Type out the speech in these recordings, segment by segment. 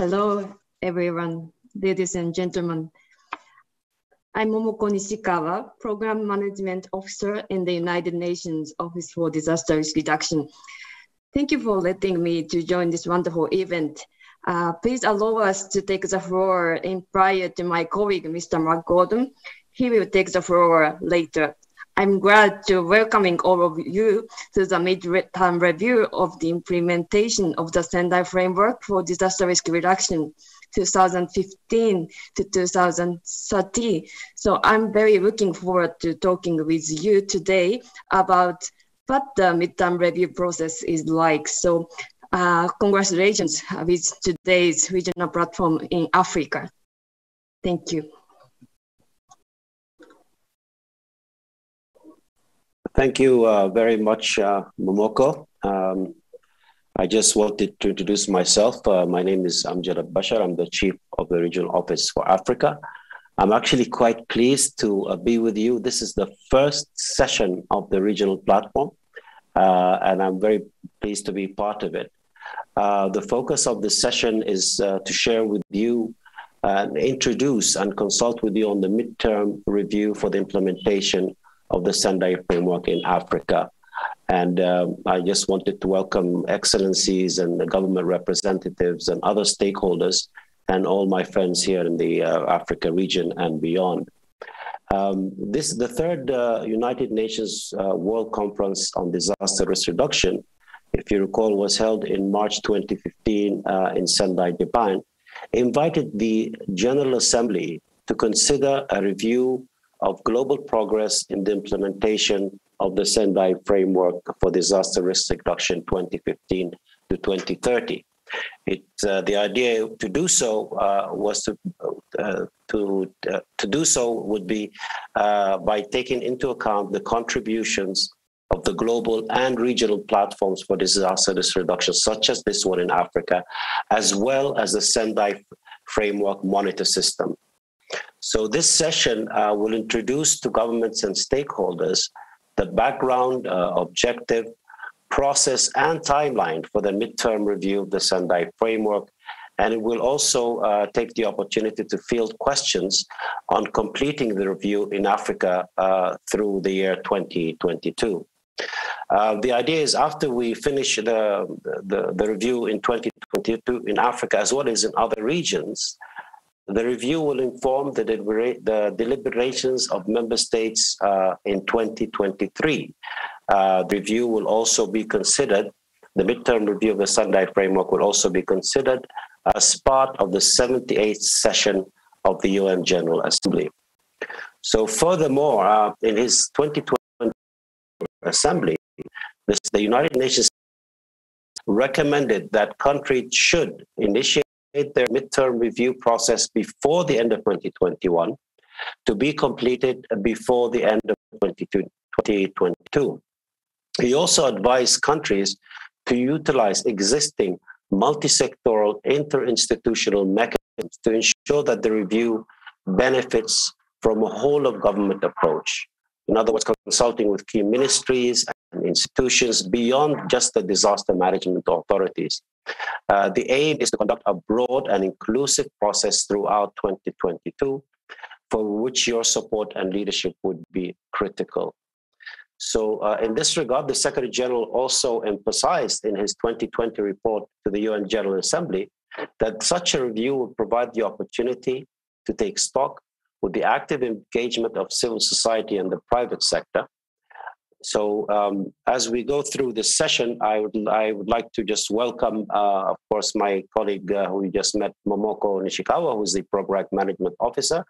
Hello, everyone, ladies and gentlemen. I'm Momoko Nishikawa, Program Management Officer in the United Nations Office for Disaster Risk Reduction. Thank you for letting me to join this wonderful event. Please allow us to take the floor in prior to my colleague, Mr. Mark Gordon. He will take the floor later. I'm glad to welcoming all of you to the mid-term review of the implementation of the Sendai Framework for Disaster Risk Reduction 2015 to 2030. So I'm very looking forward to talking with you today about what the midterm review process is like. So congratulations with today's regional platform in Africa. Thank you. Thank you very much, Momoko. I just wanted to introduce myself. My name is Amjad Bashar. I'm the Chief of the Regional Office for Africa. I'm actually quite pleased to be with you. This is the first session of the regional platform, and I'm very pleased to be part of it. The focus of this session is to share with you and introduce and consult with you on the midterm review for the implementation of the Sendai framework in Africa. And I just wanted to welcome excellencies and the government representatives and other stakeholders and all my friends here in the Africa region and beyond. This is the third United Nations World Conference on Disaster Risk Reduction. If you recall, was held in March 2015 in Sendai, Japan. Invited the General Assembly to consider a review of global progress in the implementation of the Sendai Framework for Disaster Risk Reduction 2015 to 2030. The idea to do so was to do so would be by taking into account the contributions of the global and regional platforms for disaster risk reduction, such as this one in Africa, as well as the Sendai Framework Monitor System. So this session will introduce to governments and stakeholders the background, objective, process, and timeline for the midterm review of the Sendai Framework. And it will also take the opportunity to field questions on completing the review in Africa through the year 2022. The idea is after we finish the review in 2022 in Africa, as well as in other regions, the review will inform the deliberations of member states in 2023. The review will also be considered, the midterm review of the Sendai Framework will also be considered as part of the 78th session of the UN General Assembly. So furthermore, in his 2020 Assembly, the United Nations recommended that countries should initiate their midterm review process before the end of 2021 to be completed before the end of 2022. He also advised countries to utilize existing multi-sectoral interinstitutional mechanisms to ensure that the review benefits from a whole of government approach. In other words, consulting with key ministries and institutions beyond just the disaster management authorities. The aim is to conduct a broad and inclusive process throughout 2022, for which your support and leadership would be critical. So in this regard, the Secretary General also emphasized in his 2020 report to the UN General Assembly that such a review would provide the opportunity to take stock with the active engagement of civil society and the private sector. So as we go through this session, I would like to just welcome, of course, my colleague who we just met, Momoko Nishikawa, who's the Program Management Officer,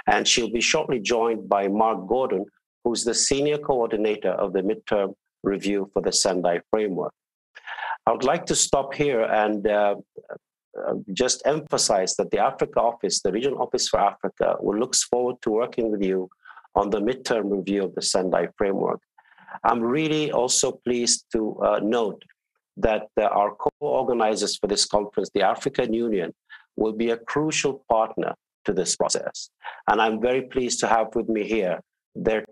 and she'll be shortly joined by Mark Gordon, who's the Senior Coordinator of the Midterm Review for the Sendai Framework. I would like to stop here and just emphasize that the Africa Office, the Regional Office for Africa, looks forward to working with you on the midterm review of the Sendai Framework. I'm really also pleased to note that our co-organizers for this conference, the African Union, will be a crucial partner to this process. And I'm very pleased to have with me here the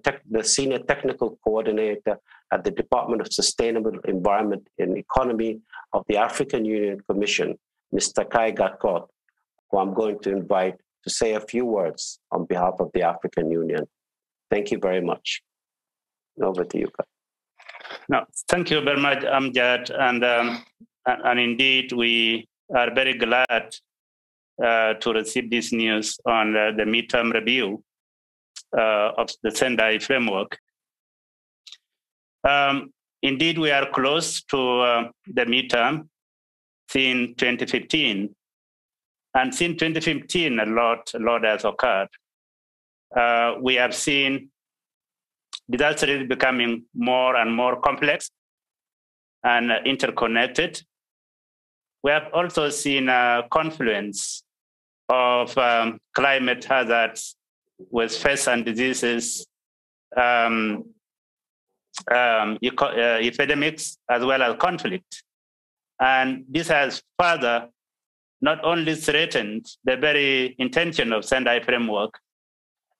Senior Technical Coordinator at the Department of Sustainable Environment and Economy of the African Union Commission, Mr. Kai Gatkot, who I'm going to invite to say a few words on behalf of the African Union. Thank you very much. Over to you, Kai. No, thank you very much, Amjad. And indeed, we are very glad to receive this news on the midterm review of the Sendai framework. Indeed, we are close to the midterm since 2015. And since 2015, a lot has occurred. We have seen disaster is becoming more and more complex and interconnected. We have also seen a confluence of climate hazards with pests and diseases, epidemics, as well as conflict. And this has further not only threatened the very intention of Sendai framework,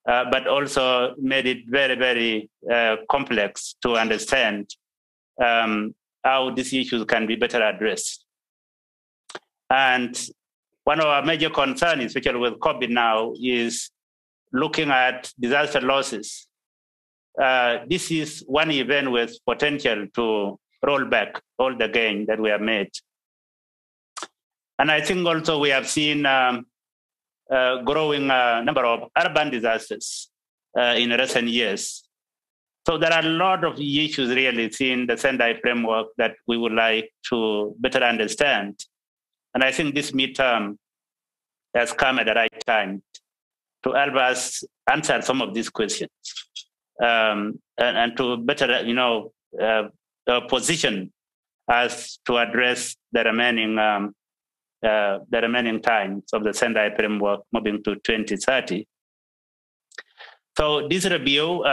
but also made it very, very complex to understand how these issues can be better addressed. And one of our major concerns, especially with COVID now, is looking at disaster losses. This is one event with potential to roll back all the gain that we have made. And I think also we have seen growing number of urban disasters in recent years. So there are a lot of issues really in the Sendai framework that we would like to better understand. And I think this midterm has come at the right time to help us answer some of these questions and to better, position us to address the remaining times of the Sendai framework moving to 2030. So this review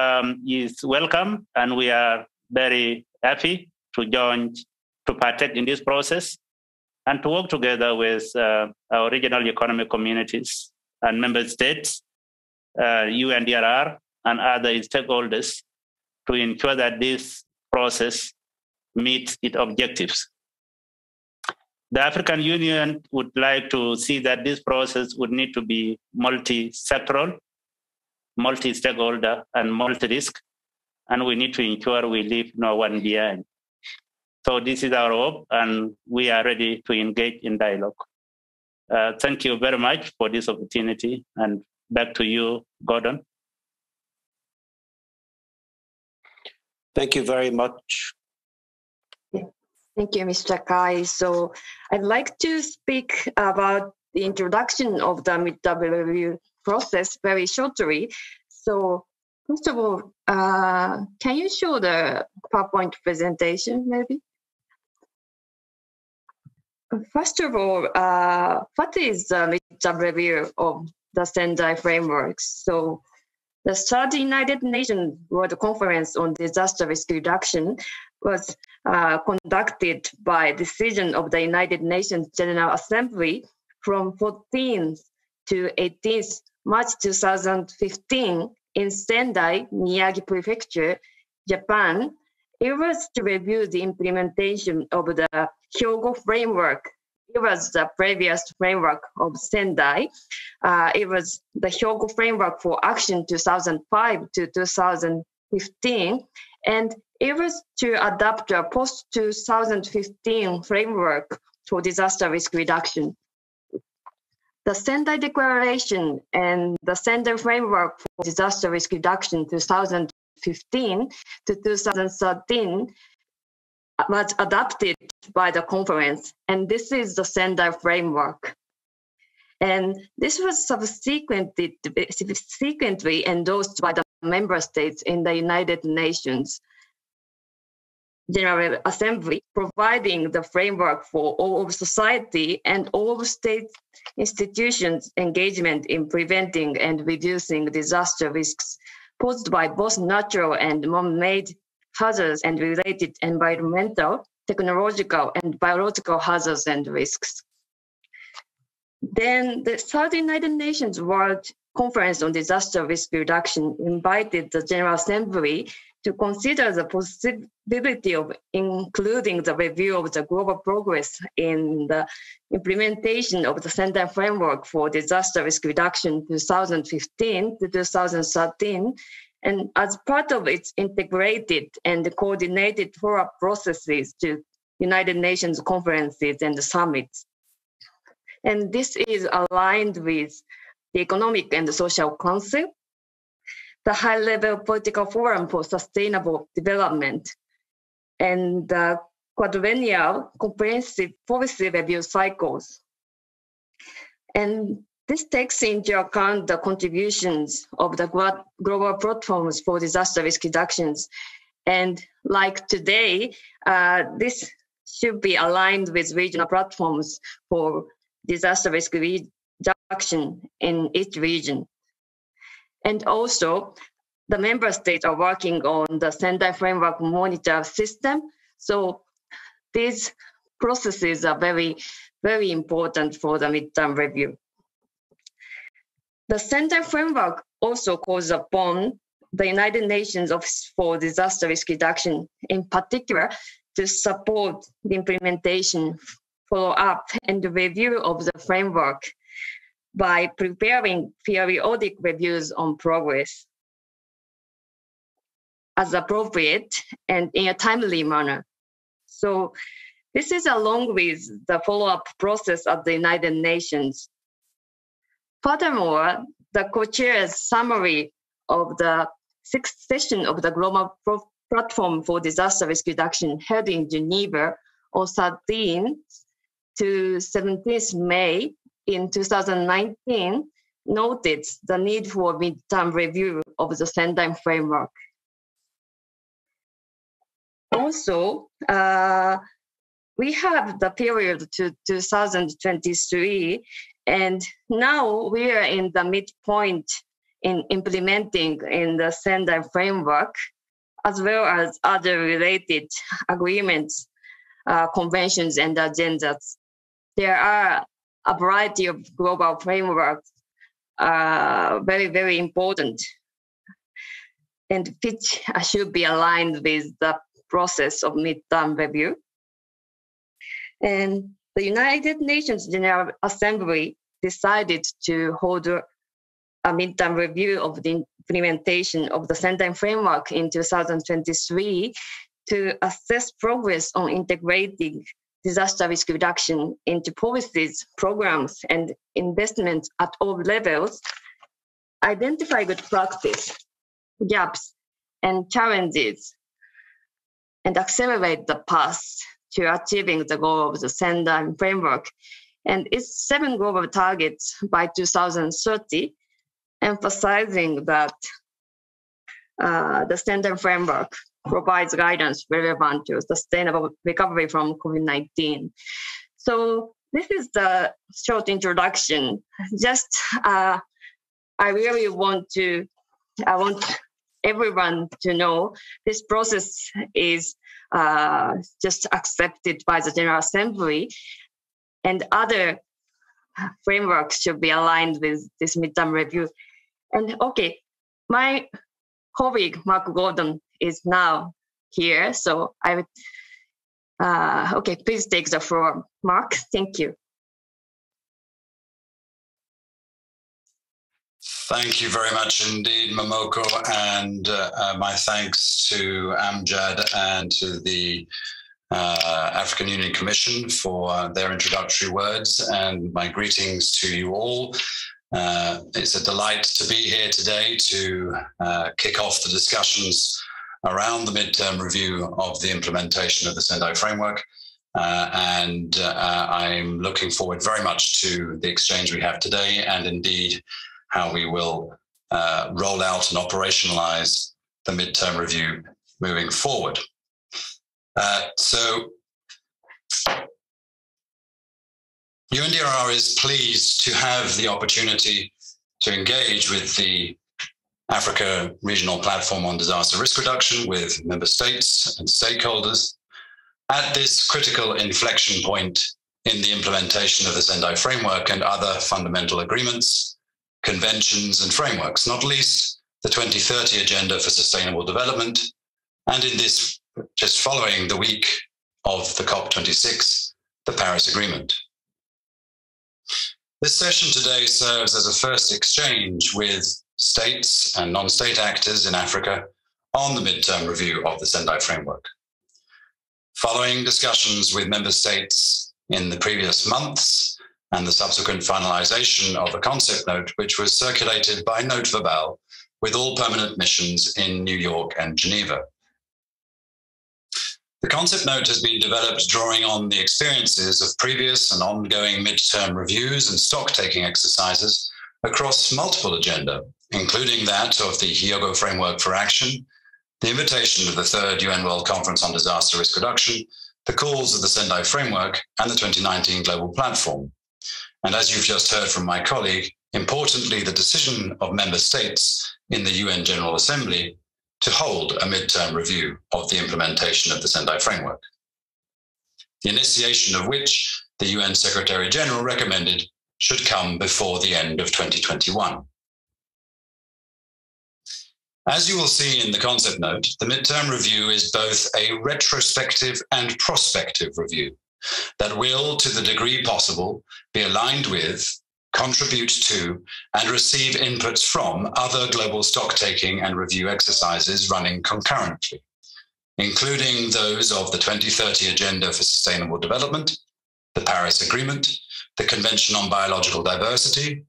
is welcome, and we are very happy to partake in this process and to work together with our regional economic communities and member states, UNDRR, and other stakeholders to ensure that this process meets its objectives. The African Union would like to see that this process would need to be multi-sectoral, multi-stakeholder, and multi-risk, and we need to ensure we leave no one behind. So this is our hope, and we are ready to engage in dialogue. Thank you very much for this opportunity, and back to you, Gordon. Thank you very much. Thank you, Mr. Kai. So I'd like to speak about the introduction of the midterm review process very shortly. So first of all, can you show the PowerPoint presentation, maybe? First of all, what is the midterm review of the Sendai framework? So the third United Nations World Conference on Disaster Risk Reduction was conducted by decision of the United Nations General Assembly from 14th to 18th March 2015 in Sendai, Miyagi Prefecture, Japan. It was to review the implementation of the Hyogo framework. It was the previous framework of Sendai. It was the Hyogo framework for action 2005 to 2015. And it was to adapt a post-2015 framework for disaster risk reduction. The Sendai Declaration and the Sendai Framework for Disaster Risk Reduction 2015 to 2013 was adopted by the conference, and this is the Sendai Framework. And this was subsequently endorsed by the member states in the United Nations General Assembly, providing the framework for all of society and all of state institutions' engagement in preventing and reducing disaster risks posed by both natural and man-made hazards and related environmental, technological, and biological hazards and risks. Then the third United Nations World Conference on Disaster Risk Reduction invited the General Assembly to consider the possibility of including the review of the global progress in the implementation of the Sendai Framework for Disaster Risk Reduction 2015 to 2013, and as part of its integrated and coordinated follow-up processes to United Nations conferences and summits. And this is aligned with the Economic and Social Council, the High-Level Political Forum for Sustainable Development, and the quadrennial comprehensive policy review cycles. And this takes into account the contributions of the global platforms for disaster risk reductions. And like today, this should be aligned with regional platforms for disaster risk reduction in each region. And also, the member states are working on the Sendai Framework Monitor system. So these processes are very, very important for the midterm review. The Sendai Framework also calls upon the United Nations Office for Disaster Risk Reduction, in particular, to support the implementation, follow-up, and review of the framework by preparing periodic reviews on progress as appropriate and in a timely manner. So this is along with the follow-up process at the United Nations. Furthermore, the co-chair's summary of the sixth session of the Global Platform for Disaster Risk Reduction held in Geneva on 13th to 17th May in 2019 noted the need for midterm review of the Sendai framework. Also, we have the period to 2023, and now we are in the midpoint in implementing in the Sendai framework, as well as other related agreements, conventions, and agendas. There are a variety of global frameworks, very, very important, and which should be aligned with the process of midterm review. And the United Nations General Assembly decided to hold a midterm review of the implementation of the Sendai framework in 2023 to assess progress on integrating disaster risk reduction into policies, programs, and investments at all levels, identify good practice, gaps, and challenges, and accelerate the path to achieving the goal of the Sendai framework and its 7 global targets by 2030, emphasizing that the Sendai framework provides guidance relevant to sustainable recovery from COVID-19. So this is the short introduction. Just I really want everyone to know this process is just accepted by the General Assembly, and other frameworks should be aligned with this midterm review. And okay, my colleague Mark Gordon is now here, so I would, okay, please take the floor, Mark. Thank you. Thank you very much indeed, Momoko, and my thanks to Amjad and to the African Union Commission for their introductory words, and my greetings to you all. It's a delight to be here today to kick off the discussions around the midterm review of the implementation of the Sendai framework. And I'm looking forward very much to the exchange we have today, and indeed how we will roll out and operationalize the midterm review moving forward. So UNDRR is pleased to have the opportunity to engage with the Africa Regional Platform on Disaster Risk Reduction with member states and stakeholders at this critical inflection point in the implementation of the Sendai framework and other fundamental agreements, conventions, and frameworks, not least the 2030 Agenda for Sustainable Development and in this, just following the week of the COP26, the Paris Agreement. This session today serves as a first exchange with states and non-state actors in Africa on the midterm review of the Sendai framework. Following discussions with member states in the previous months and the subsequent finalization of a concept note, which was circulated by note verbal with all permanent missions in New York and Geneva. The concept note has been developed drawing on the experiences of previous and ongoing midterm reviews and stock-taking exercises across multiple agenda, including that of the Hyogo Framework for Action, the invitation of the Third UN World Conference on Disaster Risk Reduction, the calls of the Sendai Framework, and the 2019 Global Platform. And as you've just heard from my colleague, importantly, the decision of member states in the UN General Assembly to hold a midterm review of the implementation of the Sendai Framework, the initiation of which the UN Secretary General recommended should come before the end of 2021. As you will see in the concept note, the midterm review is both a retrospective and prospective review that will, to the degree possible, be aligned with, contribute to, and receive inputs from other global stock-taking and review exercises running concurrently, including those of the 2030 Agenda for Sustainable Development, the Paris Agreement, the Convention on Biological Diversity,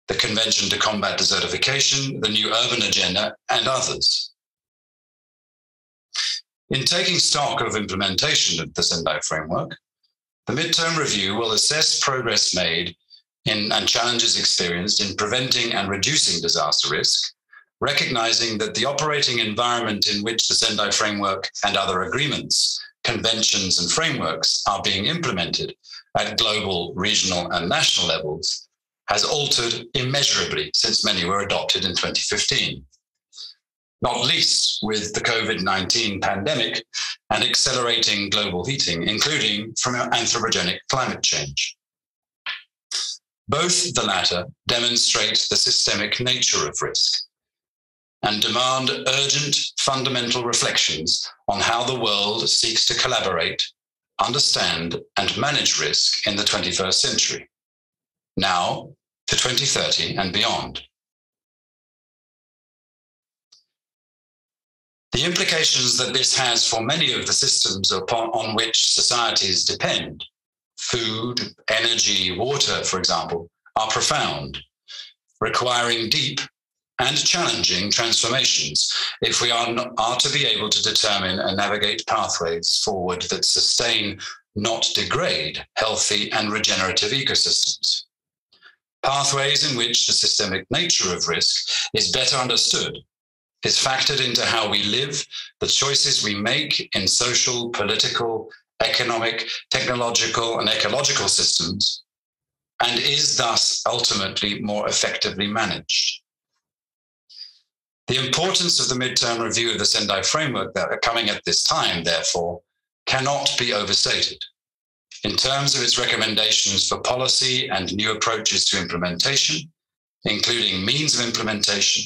the Convention to Combat Desertification, the New Urban Agenda, and others. In taking stock of implementation of the Sendai Framework, the midterm review will assess progress made and challenges experienced in preventing and reducing disaster risk, recognizing that the operating environment in which the Sendai Framework and other agreements, conventions, and frameworks are being implemented at global, regional, and national levels has altered immeasurably since many were adopted in 2015, not least with the COVID-19 pandemic and accelerating global heating, including from anthropogenic climate change. Both the latter demonstrate the systemic nature of risk and demand urgent fundamental reflections on how the world seeks to collaborate, understand, and manage risk in the 21st century, now to 2030 and beyond. The implications that this has for many of the systems on which societies depend, food, energy, water, for example, are profound, requiring deep and challenging transformations if we are to be able to determine and navigate pathways forward that sustain, not degrade, healthy and regenerative ecosystems. Pathways in which the systemic nature of risk is better understood, is factored into how we live, the choices we make in social, political, economic, technological, and ecological systems, and is thus ultimately more effectively managed. The importance of the midterm review of the Sendai Framework that are coming at this time, therefore, cannot be overstated in terms of its recommendations for policy and new approaches to implementation, including means of implementation,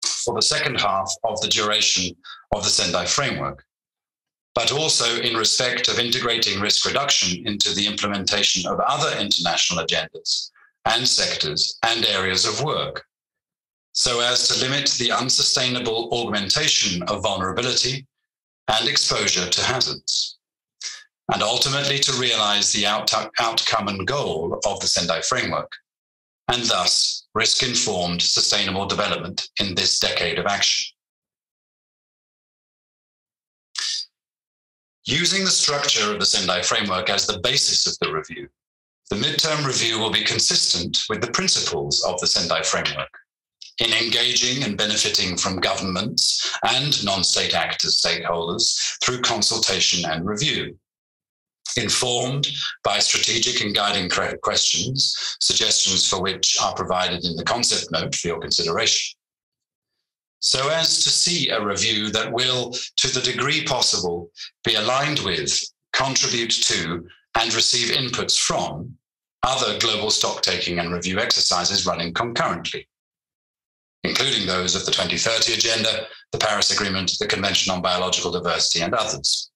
for the second half of the duration of the Sendai Framework, but also in respect of integrating risk reduction into the implementation of other international agendas and sectors and areas of work, so as to limit the unsustainable augmentation of vulnerability and exposure to hazards, and ultimately to realize the outcome and goal of the Sendai Framework, and thus risk-informed sustainable development in this decade of action. Using the structure of the Sendai Framework as the basis of the review, the midterm review will be consistent with the principles of the Sendai Framework in engaging and benefiting from governments and non-state actors, stakeholders, through consultation and review, informed by strategic and guiding questions, suggestions for which are provided in the concept note for your consideration, so as to see a review that will, to the degree possible, be aligned with, contribute to, and receive inputs from other global stock-taking and review exercises running concurrently, including those of the 2030 Agenda, the Paris Agreement, the Convention on Biological Diversity, and others.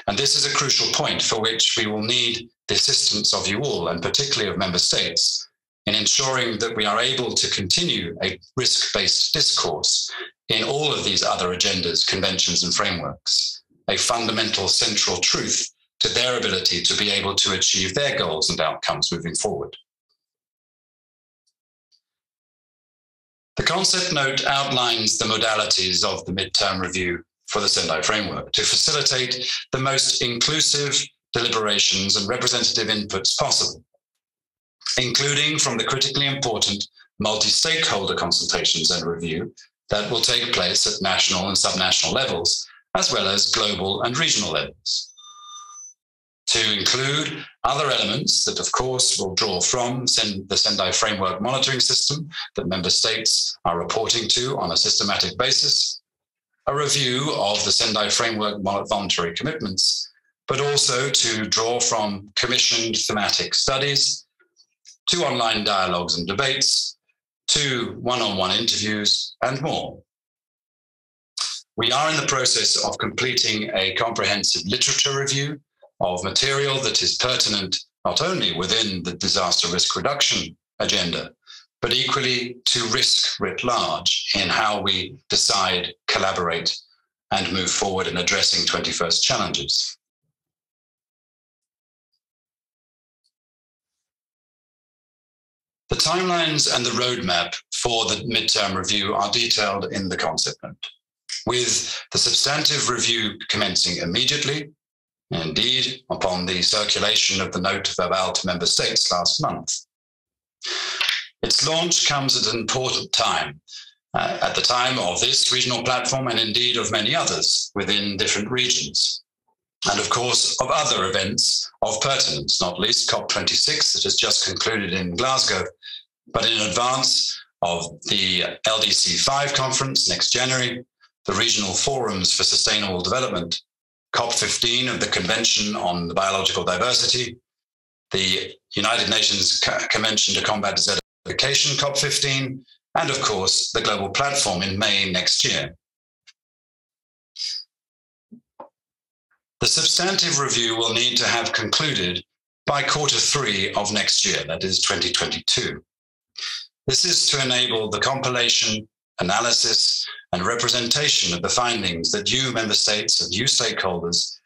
And this is a crucial point for which we will need the assistance of you all, and particularly of member states, in ensuring that we are able to continue a risk-based discourse in all of these other agendas, conventions, and frameworks, a fundamental central truth to their ability to be able to achieve their goals and outcomes moving forward. The concept note outlines the modalities of the midterm review for the Sendai framework to facilitate the most inclusive deliberations and representative inputs possible, including from the critically important multi-stakeholder consultations and review that will take place at national and subnational levels, as well as global and regional levels. To include other elements that, of course, will draw from the Sendai framework monitoring system that member states are reporting to on a systematic basis, a review of the Sendai framework voluntary commitments, but also to draw from commissioned thematic studies, to online dialogues and debates, to one-on-one interviews, and more. We are in the process of completing a comprehensive literature review of material that is pertinent not only within the disaster risk reduction agenda, but equally to risk writ large in how we decide, collaborate, and move forward in addressing 21st challenges. The timelines and the roadmap for the midterm review are detailed in the concept note, with the substantive review commencing immediately, indeed upon the circulation of the note verbale to member states last month. Its launch comes at an important time, at the time of this regional platform and indeed of many others within different regions. And of course, of other events of pertinence, not least COP26 that has just concluded in Glasgow, but in advance of the LDC5 conference next January, the regional forums for sustainable development, COP15 of the Convention on Biological Diversity, the United Nations Convention to Combat Desertification, COP15, and of course, the Global Platform in May next year. The substantive review will need to have concluded by Q3 of next year, that is 2022. This is to enable the compilation, analysis, and representation of the findings that you, member states, and you stakeholders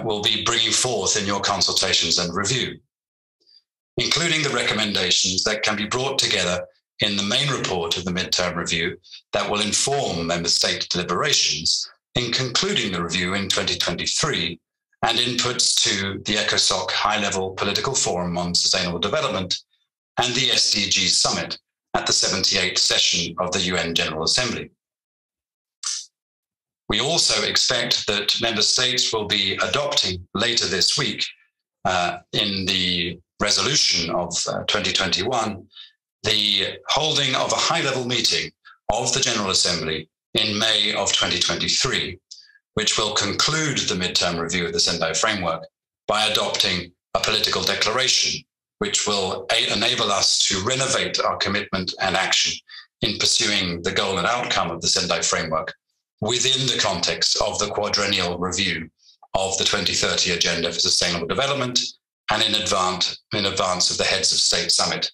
will be bringing forth in your consultations and review, including the recommendations that can be brought together in the main report of the midterm review that will inform member state deliberations in concluding the review in 2023 and inputs to the ECOSOC High-Level Political Forum on Sustainable Development and the SDG Summit at the 78th session of the UN General Assembly. We also expect that member states will be adopting later this week in the resolution of 2021, the holding of a high-level meeting of the General Assembly in May of 2023, which will conclude the midterm review of the Sendai framework by adopting a political declaration, which will enable us to renovate our commitment and action in pursuing the goal and outcome of the Sendai framework within the context of the quadrennial review of the 2030 Agenda for Sustainable Development and in advance of the Heads of State Summit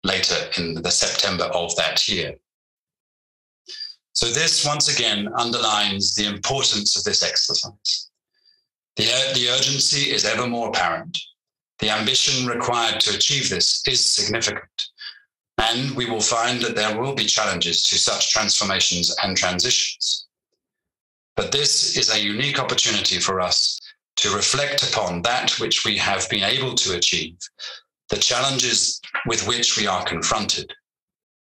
later in the September of that year. So this once again underlines the importance of this exercise. The urgency is ever more apparent. The ambition required to achieve this is significant. And we will find that there will be challenges to such transformations and transitions. But this is a unique opportunity for us to reflect upon that which we have been able to achieve, the challenges with which we are confronted,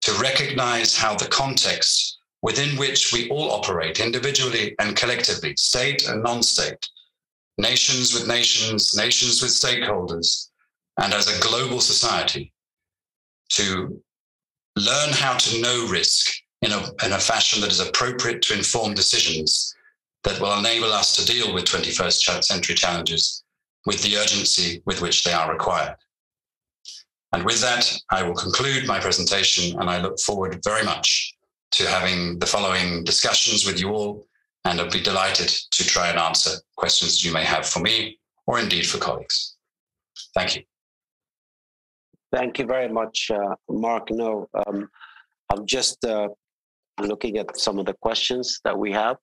to recognize how the context within which we all operate individually and collectively, state and non-state, nations with nations, nations with stakeholders, and as a global society, to learn how to know risk in a fashion that is appropriate to inform decisions that will enable us to deal with 21st century challenges with the urgency with which they are required. And with that, I will conclude my presentation, and I look forward very much to having the following discussions with you all, and I'd be delighted to try and answer questions that you may have for me or indeed for colleagues. Thank you. Thank you very much, Mark. No, I'm just looking at some of the questions that we have,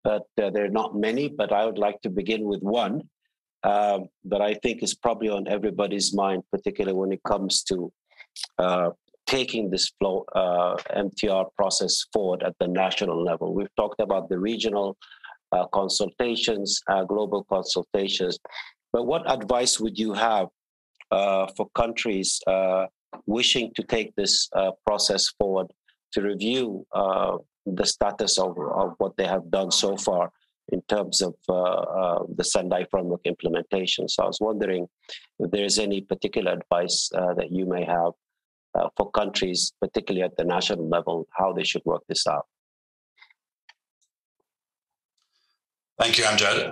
but there are not many, but I would like to begin with one that I think is probably on everybody's mind, particularly when it comes to taking this flow MTR process forward at the national level. We've talked about the regional consultations, global consultations, but what advice would you have for countries wishing to take this process forward to review the status of what they have done so far in terms of the Sendai framework implementation? So I was wondering if there's any particular advice that you may have for countries, particularly at the national level, how they should work this out. Thank you, Amjad.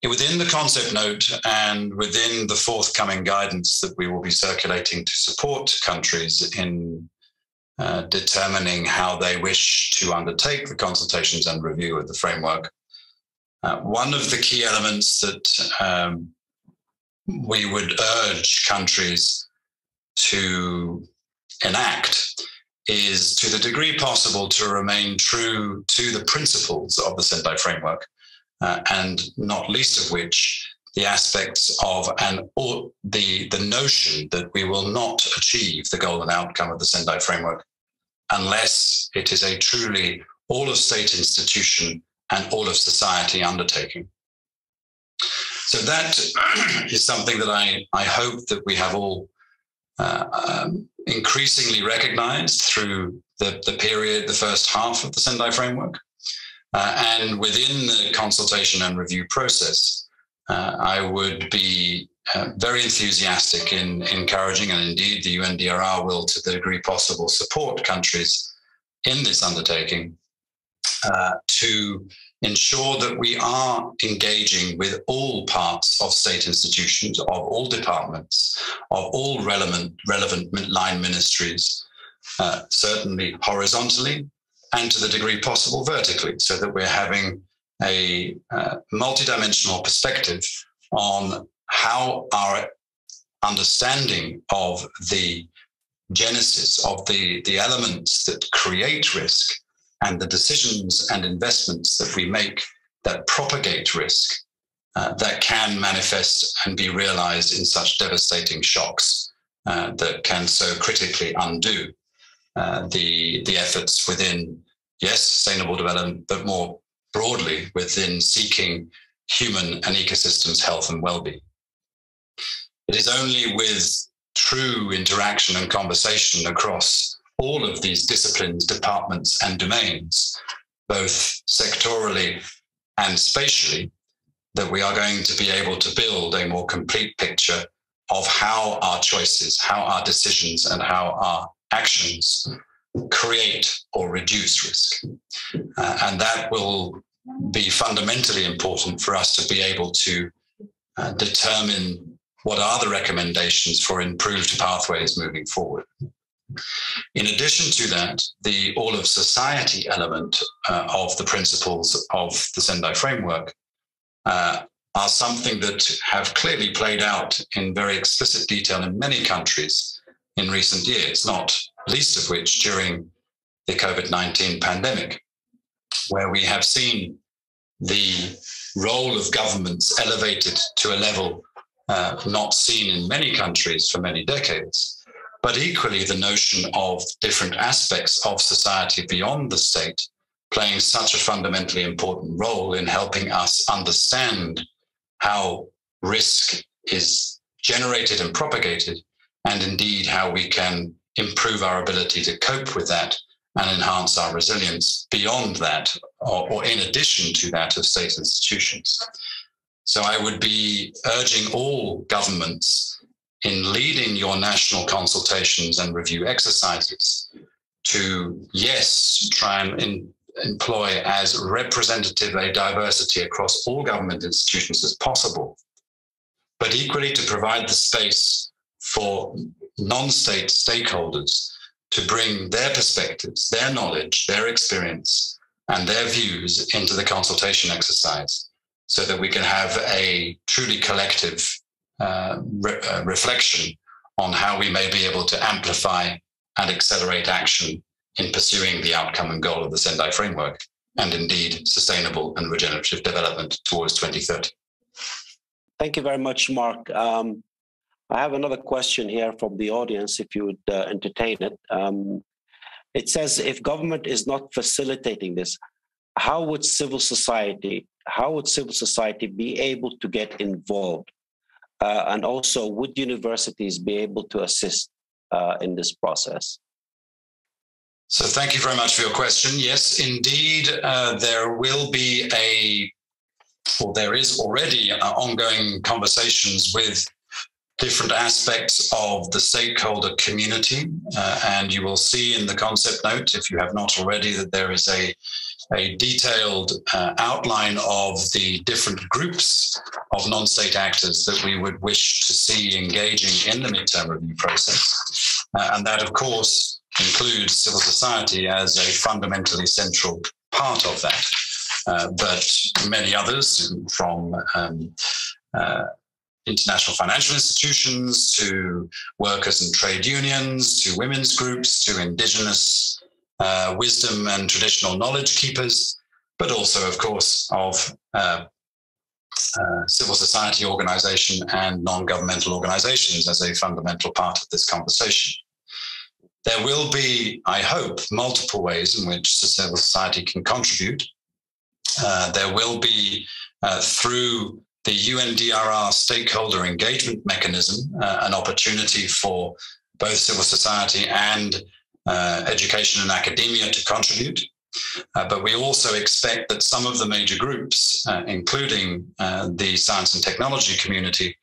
Within the concept note and within the forthcoming guidance that we will be circulating to support countries in determining how they wish to undertake the consultations and review of the framework, one of the key elements that we would urge countries to enact is, to the degree possible, to remain true to the principles of the Sendai framework, and not least of which the aspects of the notion that we will not achieve the goal and outcome of the Sendai framework unless it is a truly all-of-state institution and all-of-society undertaking. So that is something that I hope that we have all increasingly recognized through the period, the first half of the Sendai framework. And within the consultation and review process, I would be very enthusiastic in encouraging, and indeed the UNDRR will, to the degree possible, support countries in this undertaking to ensure that we are engaging with all parts of state institutions, of all departments, of all relevant line ministries, certainly horizontally, and to the degree possible vertically, so that we're having a multidimensional perspective on how our understanding of the genesis of the elements that create risk and the decisions and investments that we make that propagate risk, that can manifest and be realized in such devastating shocks that can so critically undo the efforts within, yes, sustainable development, but more broadly within seeking human and ecosystems' health and well-being. It is only with true interaction and conversation across all of these disciplines, departments, and domains, both sectorally and spatially, that we are going to be able to build a more complete picture of how our choices, how our decisions, and how our actions create or reduce risk. And that will be fundamentally important for us to be able to determine what are the recommendations for improved pathways moving forward. In addition to that, the all of society element of the principles of the Sendai framework are something that have clearly played out in very explicit detail in many countries in recent years, not least of which during the COVID-19 pandemic, where we have seen the role of governments elevated to a level not seen in many countries for many decades, but equally the notion of different aspects of society beyond the state playing such a fundamentally important role in helping us understand how risk is generated and propagated, and indeed how we can improve our ability to cope with that and enhance our resilience beyond that, or in addition to that of state institutions. So I would be urging all governments in leading your national consultations and review exercises to, yes, try and employ as representative a diversity across all government institutions as possible, but equally to provide the space for non-state stakeholders to bring their perspectives, their knowledge, their experience, and their views into the consultation exercise so that we can have a truly collective reflection on how we may be able to amplify and accelerate action in pursuing the outcome and goal of the Sendai framework, and indeed sustainable and regenerative development towards 2030. Thank you very much, Mark. I have another question here from the audience, if you would entertain it. It says, if government is not facilitating this, how would civil society be able to get involved? And also, would universities be able to assist in this process? So thank you very much for your question. Yes, indeed, there is already ongoing conversations with different aspects of the stakeholder community. And you will see in the concept note, if you have not already, that there is a detailed outline of the different groups of non-state actors that we would wish to see engaging in the midterm review process. And that, of course, includes civil society as a fundamentally central part of that. But many others, from international financial institutions to workers and trade unions, to women's groups, to indigenous wisdom and traditional knowledge keepers, but also, of course, of civil society organization and non-governmental organizations as a fundamental part of this conversation. There will be, I hope, multiple ways in which the civil society can contribute. There will be, through the UNDRR stakeholder engagement mechanism, an opportunity for both civil society and education and academia to contribute. But we also expect that some of the major groups, including the science and technology community,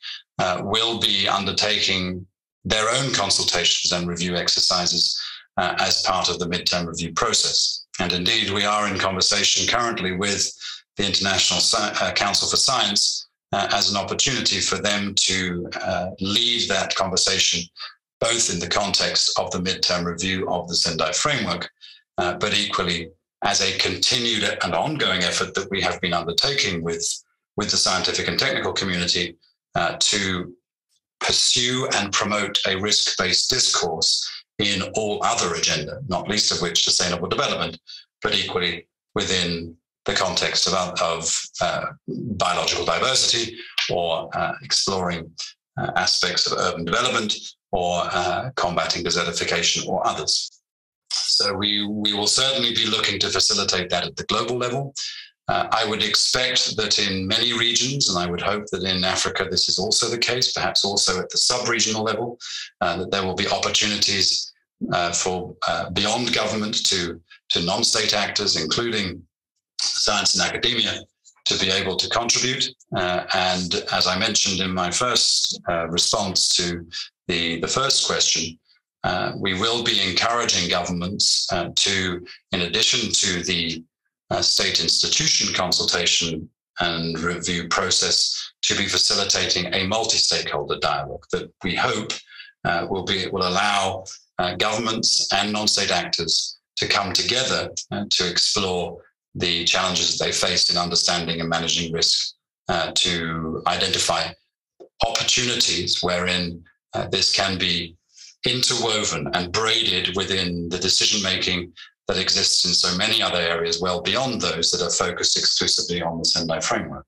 will be undertaking their own consultations and review exercises as part of the midterm review process. And indeed, we are in conversation currently with the International Council for Science as an opportunity for them to lead that conversation, both in the context of the midterm review of the Sendai framework, but equally as a continued and ongoing effort that we have been undertaking with the scientific and technical community to pursue and promote a risk-based discourse in all other agenda, not least of which sustainable development, but equally within the context of biological diversity, or exploring aspects of urban development, or combating desertification, or others. So we will certainly be looking to facilitate that at the global level. I would expect that in many regions, and I would hope that in Africa this is also the case, perhaps also at the sub-regional level, that there will be opportunities for beyond government to non-state actors, including science and academia, to be able to contribute. And as I mentioned in my first response to the first question, we will be encouraging governments to, in addition to the state institution consultation and review process, to be facilitating a multi-stakeholder dialogue that we hope will allow governments and non-state actors to come together to explore the challenges they face in understanding and managing risk, to identify opportunities wherein this can be interwoven and braided within the decision-making that exists in so many other areas, well beyond those that are focused exclusively on the Sendai framework.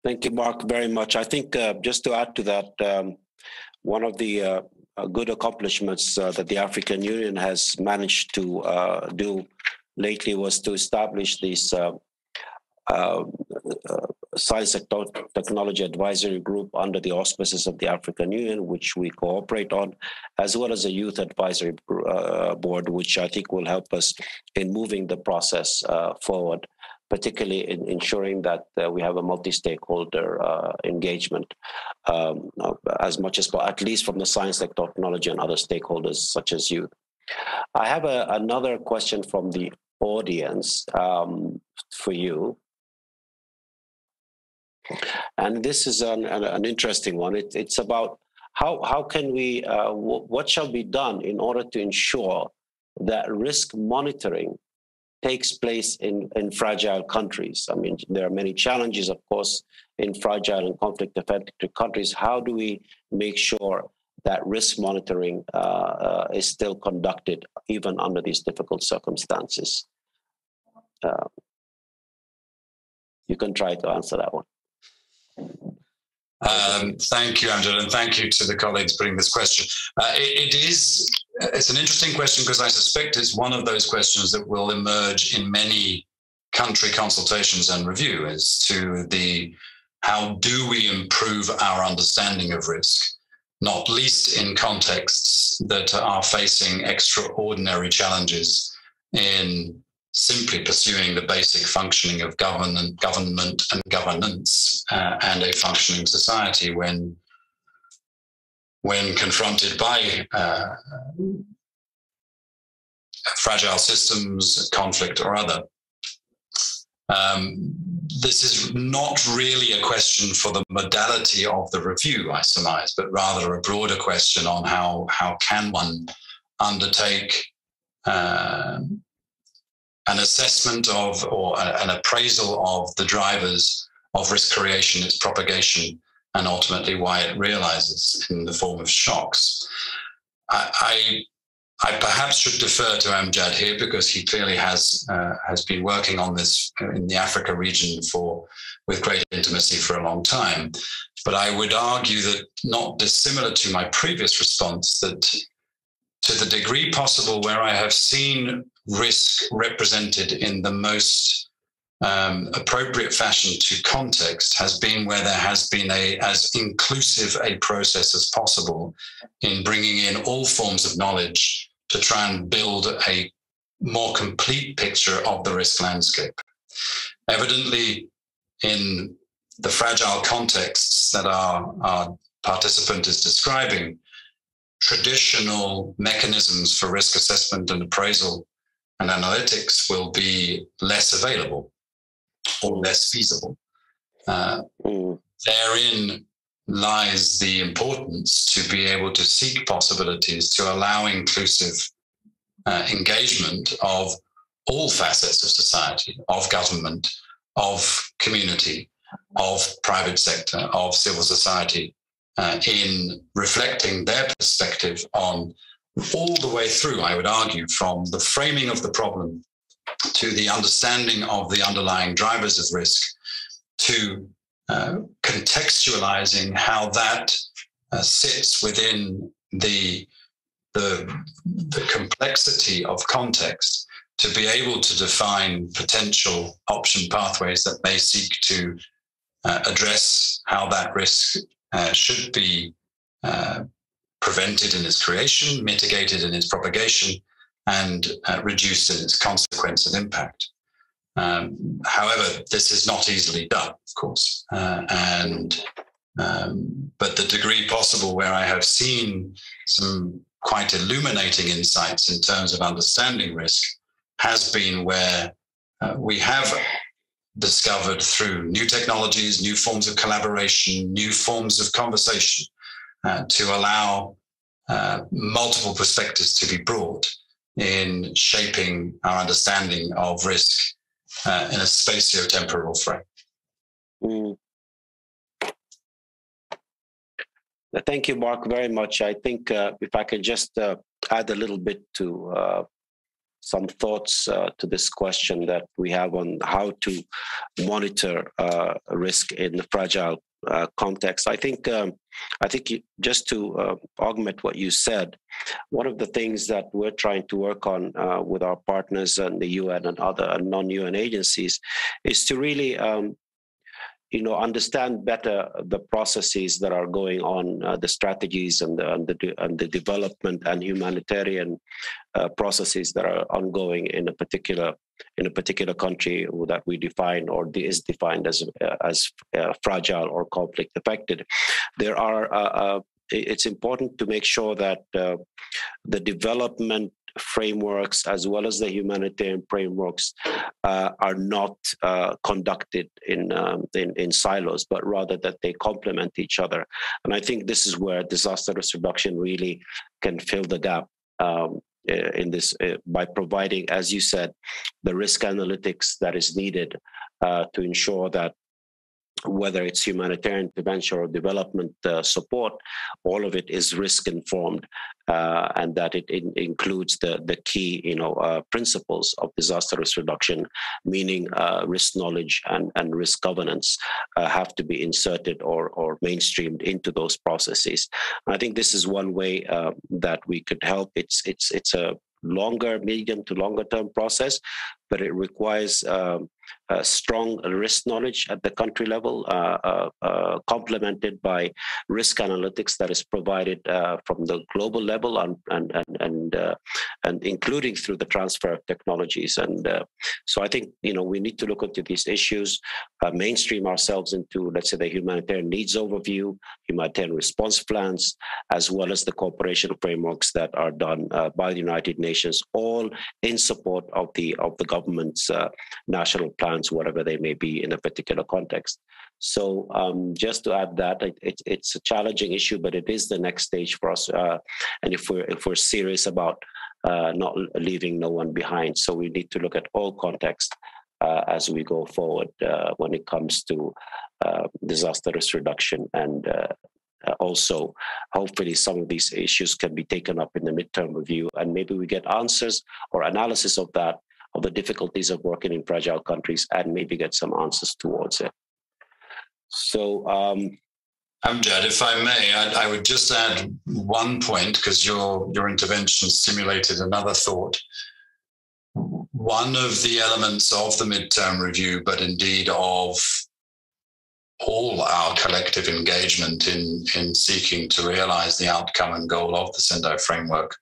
Thank you, Mark, very much. I think just to add to that, one of the good accomplishments that the African Union has managed to do lately was to establish this Science and Technology Advisory Group under the auspices of the African Union, which we cooperate on, as well as a Youth Advisory Board, which I think will help us in moving the process forward, particularly in ensuring that we have a multi-stakeholder engagement as much as possible, at least from the science, technology, and other stakeholders such as youth. I have another question from the audience for you. And this is an interesting one. It's about how can we, what shall be done in order to ensure that risk monitoring takes place in fragile countries? I mean, there are many challenges, of course, in fragile and conflict-affected countries. How do we make sure that risk monitoring is still conducted even under these difficult circumstances? You can try to answer that one. Thank you, Amjad, and thank you to the colleagues bringing this question. It's an interesting question because I suspect it's one of those questions that will emerge in many country consultations and review as to how do we improve our understanding of risk, not least in contexts that are facing extraordinary challenges in simply pursuing the basic functioning of government and governance and a functioning society when confronted by fragile systems, conflict or other. This is not really a question for the modality of the review, I surmise, but rather a broader question on how can one undertake an assessment of or an appraisal of the drivers of risk creation, its propagation, and ultimately why it realizes in the form of shocks. I perhaps should defer to Amjad here because he clearly has been working on this in the Africa region with great intimacy for a long time. But I would argue that, not dissimilar to my previous response, that to the degree possible where I have seen risk represented in the most appropriate fashion to context has been where there has been as inclusive a process as possible in bringing in all forms of knowledge to try and build a more complete picture of the risk landscape. Evidently, in the fragile contexts that our participant is describing, traditional mechanisms for risk assessment and appraisal and analytics will be less available or less feasible. Therein lies the importance to be able to seek possibilities to allow inclusive engagement of all facets of society, of government, of community, of private sector, of civil society, in reflecting their perspective on all the way through, I would argue, from the framing of the problem to the understanding of the underlying drivers of risk to contextualizing how that sits within the complexity of context to be able to define potential option pathways that may seek to address how that risk should be prevented in its creation, mitigated in its propagation, and reduced in its consequence and impact. However, this is not easily done, of course. But the degree possible where I have seen some quite illuminating insights in terms of understanding risk has been where we have discovered through new technologies, new forms of collaboration, new forms of conversation to allow multiple perspectives to be brought in shaping our understanding of risk in a spatio-temporal frame. Thank you, Mark, very much. I think if I could just add a little bit to some thoughts to this question that we have on how to monitor risk in the fragile context. I think just to augment what you said, one of the things that we're trying to work on with our partners and the UN and other non-UN agencies is to really understand better the processes that are going on, the strategies and the development and humanitarian processes that are ongoing in a particular country that we define or is defined as fragile or conflict affected. There are it's important to make sure that the development frameworks as well as the humanitarian frameworks are not conducted in silos, but rather that they complement each other. And I think this is where disaster risk reduction really can fill the gap in this by providing, as you said, the risk analytics that is needed to ensure that whether it's humanitarian intervention or development support, all of it is risk informed, and that it includes the key, principles of disaster risk reduction, meaning risk knowledge and risk governance have to be inserted or mainstreamed into those processes. And I think this is one way that we could help. It's a medium to longer term process, but it requires strong risk knowledge at the country level, complemented by risk analytics that is provided from the global level and including through the transfer of technologies. And so I think we need to look into these issues, mainstream ourselves into, let's say, the humanitarian needs overview, humanitarian response plans, as well as the cooperation frameworks that are done by the United Nations, all in support of the government's national plans, whatever they may be in a particular context. So just to add that, it's a challenging issue, but it is the next stage for us. And if we're serious about not leaving no one behind, so we need to look at all context as we go forward when it comes to disaster risk reduction. And also, hopefully, some of these issues can be taken up in the midterm review, and maybe we get answers or analysis of that, of the difficulties of working in fragile countries, and maybe get some answers towards it. So, Amjad, if I may, I would just add one point, because your intervention stimulated another thought. One of the elements of the midterm review, but indeed of all our collective engagement in seeking to realize the outcome and goal of the Sendai framework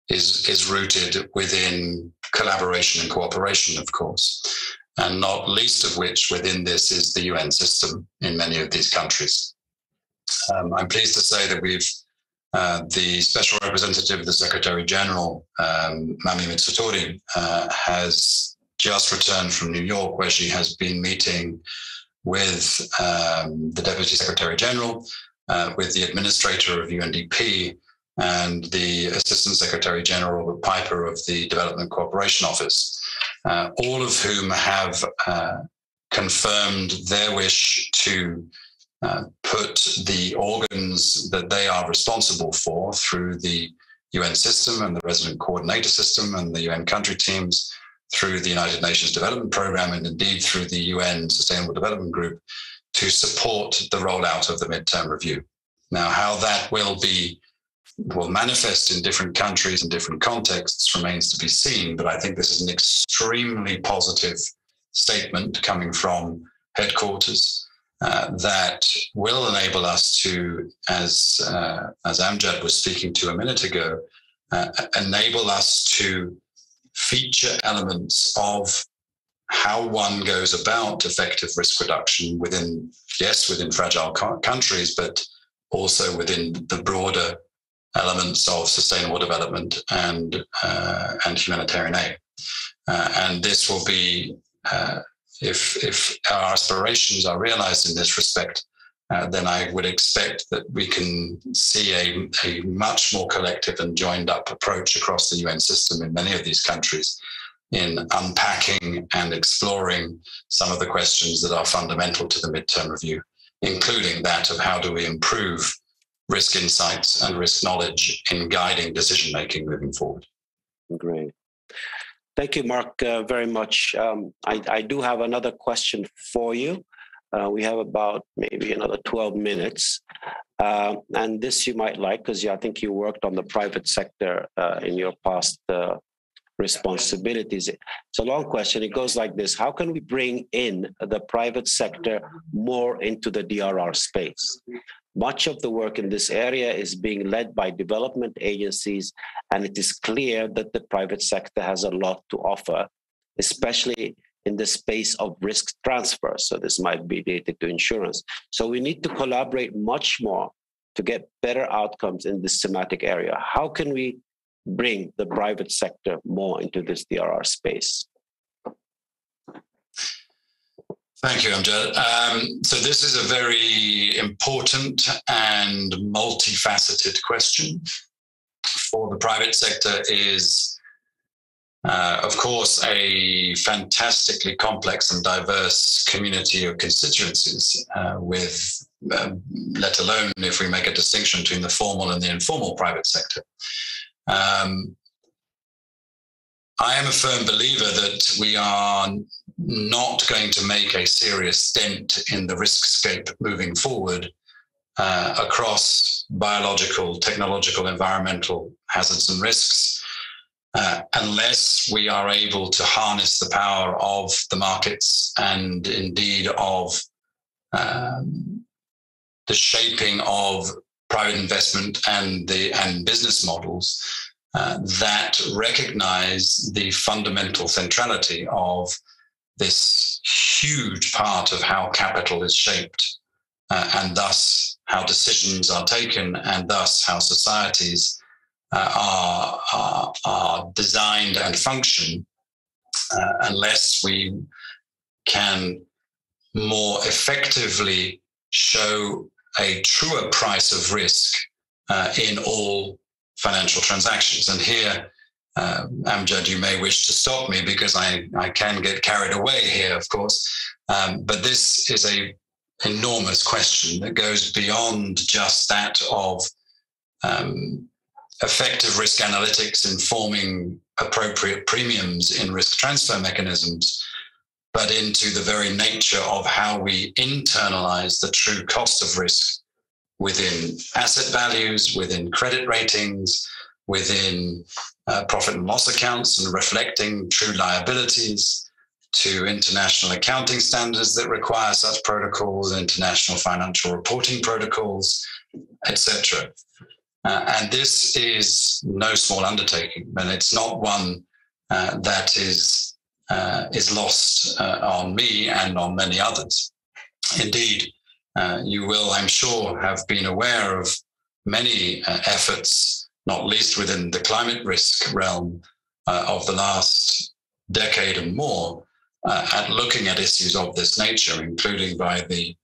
is rooted within collaboration and cooperation, of course, and not least of which within this is the UN system in many of these countries. I'm pleased to say that we've the Special Representative of the Secretary General, Mami Mitsutori, has just returned from New York, where she has been meeting with the Deputy Secretary General, with the Administrator of UNDP, and the Assistant Secretary General, Robert Piper, of the Development Cooperation Office, all of whom have confirmed their wish to put the organs that they are responsible for through the UN system and the resident coordinator system and the UN country teams, through the United Nations Development Programme, and indeed through the UN Sustainable Development Group, to support the rollout of the midterm review. Now, how that will manifest in different countries and different contexts remains to be seen, but I think this is an extremely positive statement coming from headquarters that will enable us to, as Amjad was speaking to a minute ago, enable us to feature elements of how one goes about effective risk reduction within fragile countries, but also within the broader elements of sustainable development and humanitarian aid. And this will be, if our aspirations are realized in this respect, then I would expect that we can see a much more collective and joined up approach across the UN system in many of these countries in unpacking and exploring some of the questions that are fundamental to the midterm review, including that of how do we improve risk insights and risk knowledge in guiding decision-making moving forward. Great. Thank you, Mark, very much. I do have another question for you. We have about maybe another 12 minutes. And this you might like, because I think you worked on the private sector in your past responsibilities. It's a long question. It goes like this. How can we bring in the private sector more into the DRR space? Much of the work in this area is being led by development agencies, and it is clear that the private sector has a lot to offer, especially in the space of risk transfer. So this might be related to insurance. So we need to collaborate much more to get better outcomes in this thematic area. How can we bring the private sector more into this DRR space? Thank you, Amjad. So this is a very important and multifaceted question. For the private sector is, of course, a fantastically complex and diverse community of constituencies with, let alone if we make a distinction between the formal and the informal private sector. I am a firm believer that we are not going to make a serious dent in the riskscape moving forward across biological, technological, environmental hazards and risks unless we are able to harness the power of the markets and indeed of the shaping of private investment and business models that recognize the fundamental centrality of this huge part of how capital is shaped and thus how decisions are taken and thus how societies are designed and function unless we can more effectively show a truer price of risk in all financial transactions. And here, Amjad, you may wish to stop me because I can get carried away here, of course. But this is an enormous question that goes beyond just that of effective risk analytics informing appropriate premiums in risk transfer mechanisms, but into the very nature of how we internalize the true cost of risk within asset values, within credit ratings, within profit and loss accounts, and reflecting true liabilities to international accounting standards that require such protocols, international financial reporting protocols, etc. And this is no small undertaking, and it's not one that is lost on me and on many others. Indeed, you will, I'm sure, have been aware of many efforts, not least within the climate risk realm of the last decade and more, at looking at issues of this nature, including by the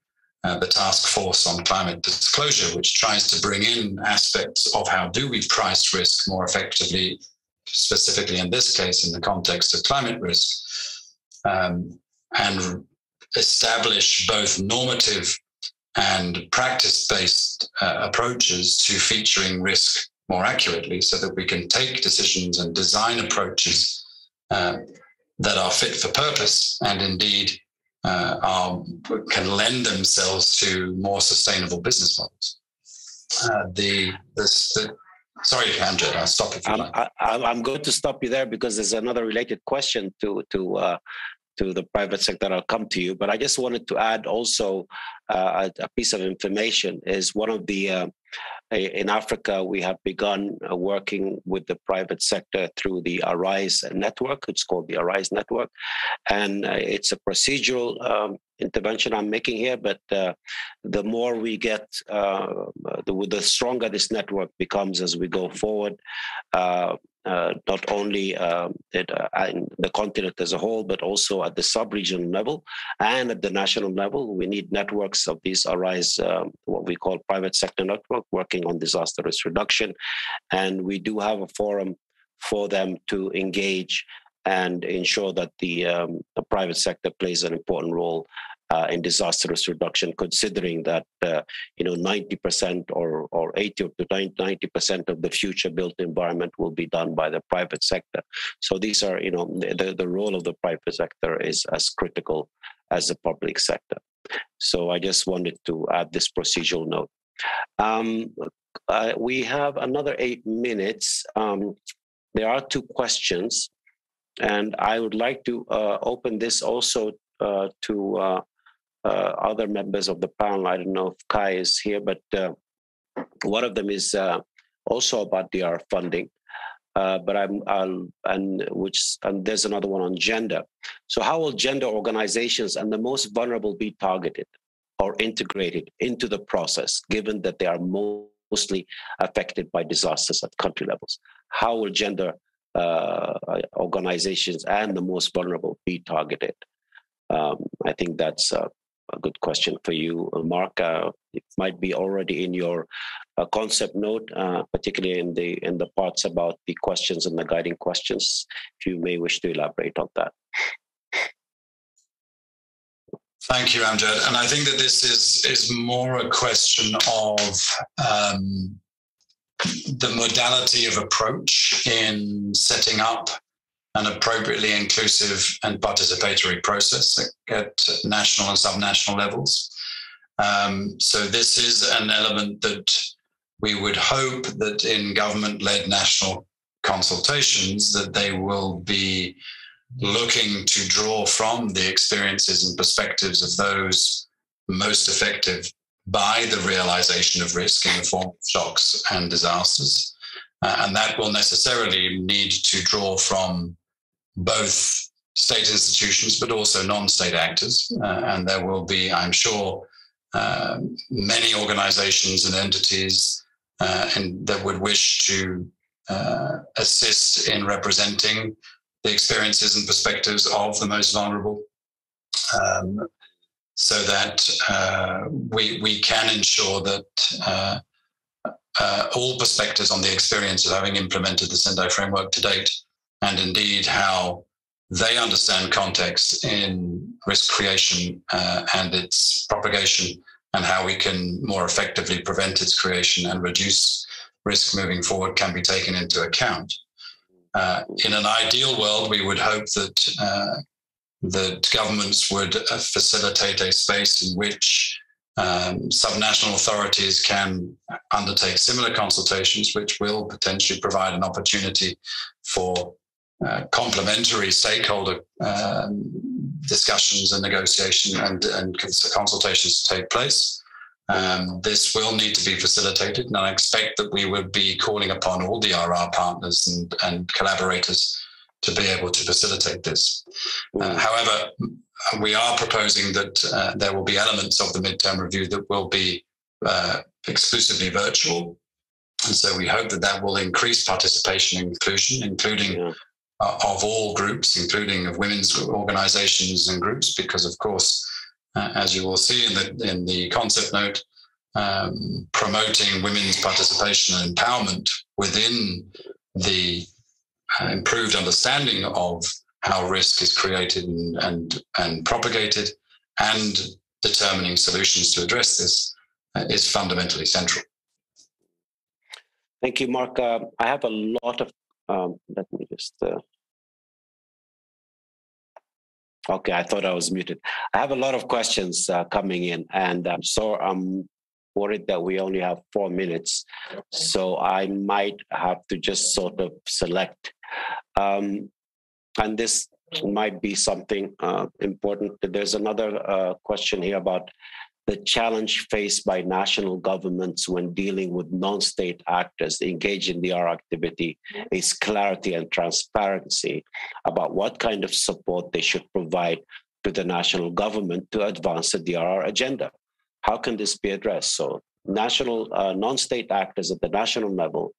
Task Force on Climate Disclosure, which tries to bring in aspects of how do we price risk more effectively, specifically in this case in the context of climate risk, and establish both normative and practice-based approaches to featuring risk more accurately so that we can take decisions and design approaches that are fit for purpose and indeed can lend themselves to more sustainable business models. Sorry, Amjad, I'll stop if you like. I'm going to stop you there because there's another related question to the private sector. I'll come to you, but I just wanted to add also a piece of information is one of the in Africa, we have begun working with the private sector through the ARISE network. It's called the ARISE network. And it's a procedural intervention I'm making here, but the more we get, the stronger this network becomes as we go forward. Not only in the continent as a whole, but also at the sub-regional level and at the national level. We need networks of these ARISE, what we call private sector network, working on disaster risk reduction. And we do have a forum for them to engage and ensure that the private sector plays an important role in disaster risk reduction, considering that 90% or 80 to 90% of the future built environment will be done by the private sector. So these are, the role of the private sector is as critical as the public sector. So I just wanted to add this procedural note. We have another 8 minutes. There are 2 questions, and I would like to open this also to other members of the panel. I don't know if Kai is here, but one of them is also about DR funding. But there's another one on gender. So how will gender organizations and the most vulnerable be targeted or integrated into the process, given that they are most mostly affected by disasters at country levels. How will gender organizations and the most vulnerable be targeted? I think that's a good question for you, Mark. It might be already in your concept note, particularly in the parts about the questions and the guiding questions. If you may wish to elaborate on that. Thank you, Amjad. And I think that this is more a question of the modality of approach in setting up an appropriately inclusive and participatory process at national and subnational levels. So this is an element that we would hope that in government-led national consultations that they will be looking to draw from the experiences and perspectives of those most affected by the realization of risk in the form of shocks and disasters. And that will necessarily need to draw from both state institutions, but also non-state actors. And there will be, I'm sure, many organizations and entities that would wish to assist in representing the experiences and perspectives of the most vulnerable, so that we can ensure that all perspectives on the experience of having implemented the Sendai framework to date, and indeed how they understand context in risk creation and its propagation, and how we can more effectively prevent its creation and reduce risk moving forward, can be taken into account. In an ideal world, we would hope that that governments would facilitate a space in which subnational authorities can undertake similar consultations, which will potentially provide an opportunity for complementary stakeholder discussions and negotiation and consultations to take place. This will need to be facilitated, and I expect that we would be calling upon all DRR partners and collaborators to be able to facilitate this. However, we are proposing that there will be elements of the midterm review that will be exclusively virtual. And so we hope that that will increase participation and inclusion, including of all groups, including of women's organizations and groups, because of course, as you will see in the concept note, promoting women's participation and empowerment within the improved understanding of how risk is created and propagated, and determining solutions to address this is fundamentally central. Thank you, Mark. I have a lot of, let me just, okay, I thought I was muted. I have a lot of questions coming in, and so I'm worried that we only have 4 minutes. So I might have to just sort of select. And this might be something important. There's another question here about the challenge faced by national governments when dealing with non-state actors engaged in DR activity is clarity and transparency about what kind of support they should provide to the national government to advance the DRR agenda. How can this be addressed? So national non-state actors at the national level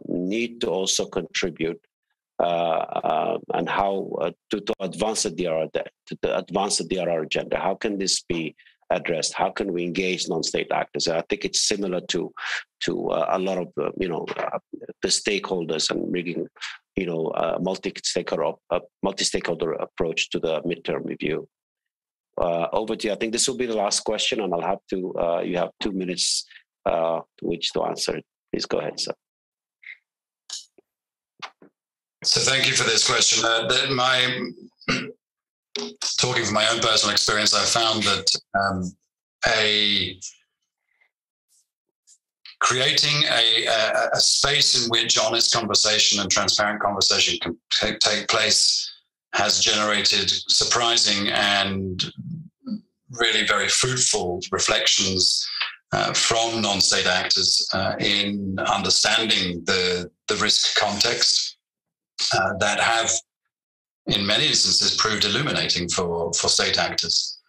need to also contribute and how to advance the DRR agenda. How can this be addressed? How can we engage non-state actors? I think it's similar to a lot of the stakeholders and bringing multi-stakeholder approach to the midterm review. Over to you. I think this will be the last question, and I'll have to. You have 2 minutes to which to answer it. Please go ahead, sir. So thank you for this question. Talking from my own personal experience, I found that creating a space in which honest conversation and transparent conversation can take place has generated surprising and really very fruitful reflections from non-state actors in understanding the risk context that have, in many instances, proved illuminating for state actors.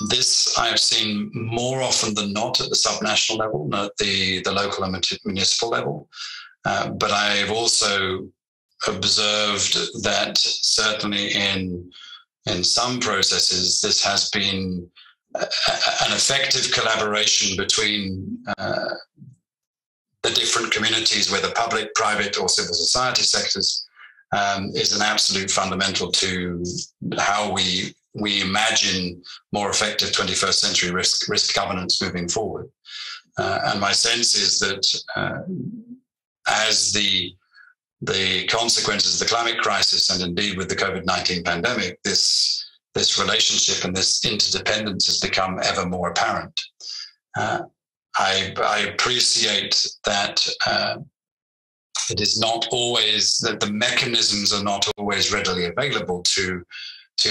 This I have seen more often than not at the subnational level, not the local and municipal level. But I've also observed that certainly in some processes, this has been an effective collaboration between the different communities, whether public, private, or civil society sectors, is an absolute fundamental to how we imagine more effective 21st century risk governance moving forward. And my sense is that as the consequences of the climate crisis and indeed with the COVID-19 pandemic, this relationship and this interdependence has become ever more apparent. I appreciate that it is not always, that the mechanisms are not always readily available to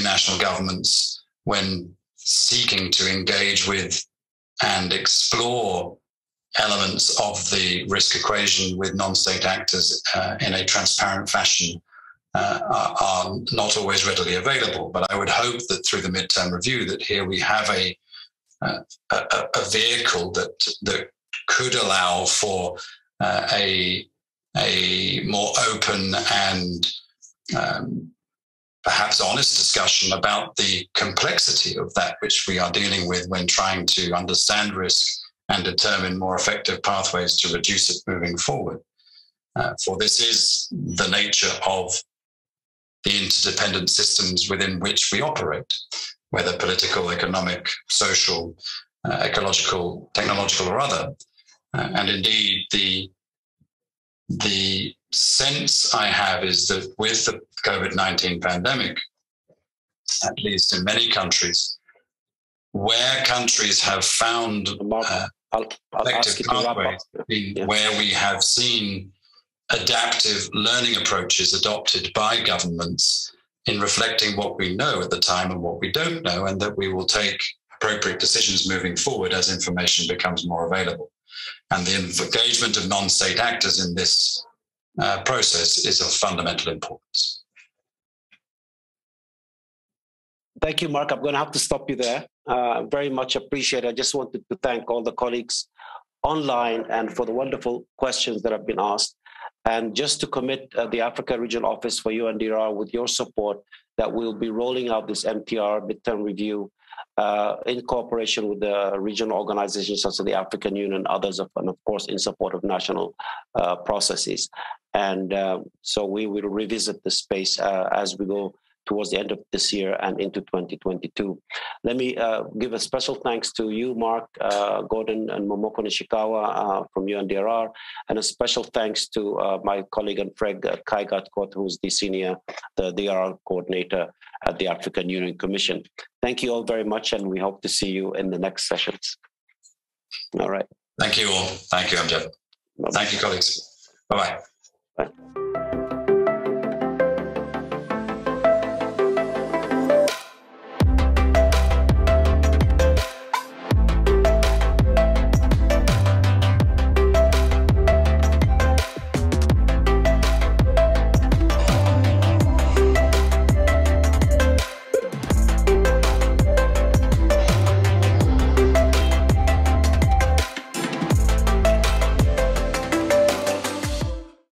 national governments when seeking to engage with and explore elements of the risk equation with non-state actors in a transparent fashion are not always readily available. But I would hope that through the midterm review that here we have a vehicle that could allow for a more open and perhaps honest discussion about the complexity of that which we are dealing with when trying to understand risk and determine more effective pathways to reduce it moving forward. For this is the nature of the interdependent systems within which we operate, whether political, economic, social, ecological, technological, or other. And indeed, the sense I have is that with the COVID-19 pandemic, at least in many countries, where countries have found effective pathways, where we have seen adaptive learning approaches adopted by governments in reflecting what we know at the time and what we don't know, and that we will take appropriate decisions moving forward as information becomes more available. And the engagement of non-state actors in this process is of fundamental importance. Thank you, Mark. I'm going to have to stop you there. Very much appreciate it. I just wanted to thank all the colleagues online and for the wonderful questions that have been asked. And just to commit the Africa Regional Office for UNDRR with your support that we'll be rolling out this MTR midterm review in cooperation with the regional organizations such as the African Union and others, and of course in support of national processes. And so we will revisit the space as we go towards the end of this year and into 2022. Let me give a special thanks to you, Mark, Gordon, and Momoko Nishikawa from UNDRR, and a special thanks to my colleague and friend Kai Gatkot, who's the DRR coordinator at the African Union Commission. Thank you all very much, and we hope to see you in the next sessions. All right. Thank you all. Thank you, Amjad. Thank you, colleagues. Bye-bye. Bye.